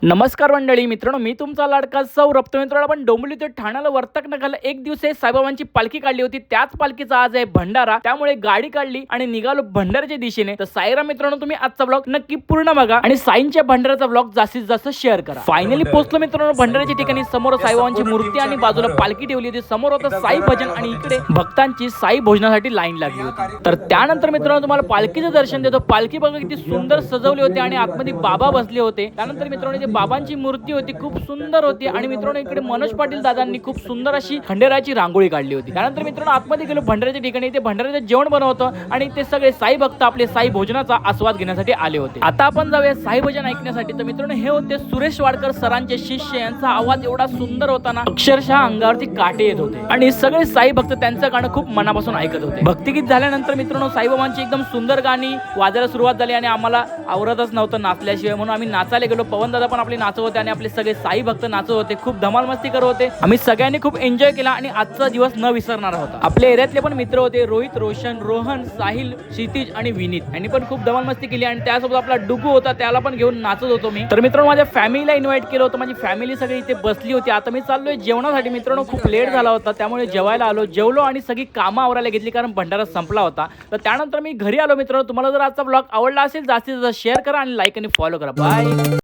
नमस्कार मंडळी मित्रांनो, मी तुमचा लाडका सौरभ. तर मित्रांनो, आपण डोंबिवली ते ठाण्याला वर्तक नगरला एक दिवस साईबाबांची पालखी काढली होती. त्याच पालखीचा आज आहे भंडारा. त्यामुळे गाडी काढली आणि निघालो भंडाऱ्याच्या दिशेने. तर साईराम मित्रांनो, तुम्ही आजचा ब्लॉग नक्की पूर्ण बघा आणि साईंच्या भंडाऱ्याचा ब्लॉग जास्तीत जास्त शेअर करा. फायनली पोहोचलो मित्रांनो भंडाऱ्याच्या ठिकाणी. समोर साईबाबांची मूर्ती आणि बाजूला पालखी ठेवली होती. समोर होतं साई भजन आणि इकडे भक्तांची साई भोजनासाठी लाईन लागली होती. तर त्यानंतर मित्रांनो, तुम्हाला पालखीचं दर्शन देतो. पालखी बघा किती सुंदर सजवली होती आणि आतमध्ये बाबा बसले होते. त्यानंतर मित्रांनो, बाबांची मूर्ती होती, खूप सुंदर होती. आणि मित्रांनो, इकडे मनोज पाटील दादांनी खूप सुंदर अशी खंडेराची रांगोळी काढली होती. त्यानंतर मित्रांनो, आतमध्ये गेलो भंडाऱ्याच्या ठिकाणी. ते भंडाऱ्याचं जेवण बनवतं आणि ते सगळे साई भक्त आपले साई भोजनाचा आस्वाद घेण्यासाठी आले होते. आता आपण जाऊया साई भजन ऐकण्यासाठी. तर मित्रांनो, हे होते सुरेश वाडकर सरांचे शिष्य. यांचा आवाज एवढा सुंदर होता ना, अक्षरशः अंगावरती काटे येत होते. आणि सगळे साई भक्त त्यांचं गाणं खूप मनापासून ऐकत होते. भक्तिगीत झाल्यानंतर मित्रांनो, साईबाबांची एकदम सुंदर गाणी वाजायला सुरुवात झाली आणि आम्हाला आवरतच नव्हतं नाचल्याशिवाय, म्हणून आम्ही नाचायला गेलो. पवन दादा पण आपले नाचत होते आणि आपले सगळे साई भक्त नाचत होते. खूप धमाल मस्ती करत होते. आम्ही सगळ्यांनी खूप एन्जॉय केला आणि आजचा दिवस न विसरणारा होता. आपल्या एरियातले पण मित्र होते, रोहित, रोशन, रोहन, साहिल, क्षितिज आणि विनीत. यांनी पण खूप धमाल मस्ती केली आणि त्यासोबत आपला डुगू होता, त्याला पण घेऊन नाचत होतो मी. तर मित्रांनो, माझ्या फॅमिलीला इन्व्हाइट केलं होतं. माझी फॅमिली सगळी इथे बसली होती. आता मी चाललोय जेवणासाठी. मित्रांनो, खूप लेट झाला होता, त्यामुळे जेवायला आलो. जेवलो आणि सगळी कामं आवरायला घेतली, कारण भंडारा संपला होता. तर त्यानंतर मी घरी आलो. मित्रांनो, तुम्हाला जर आजचा ब्लॉग आवडला असेल, जास्तीत जास्त शेअर करा आणि लाईक आणि फॉलो करा. बाय.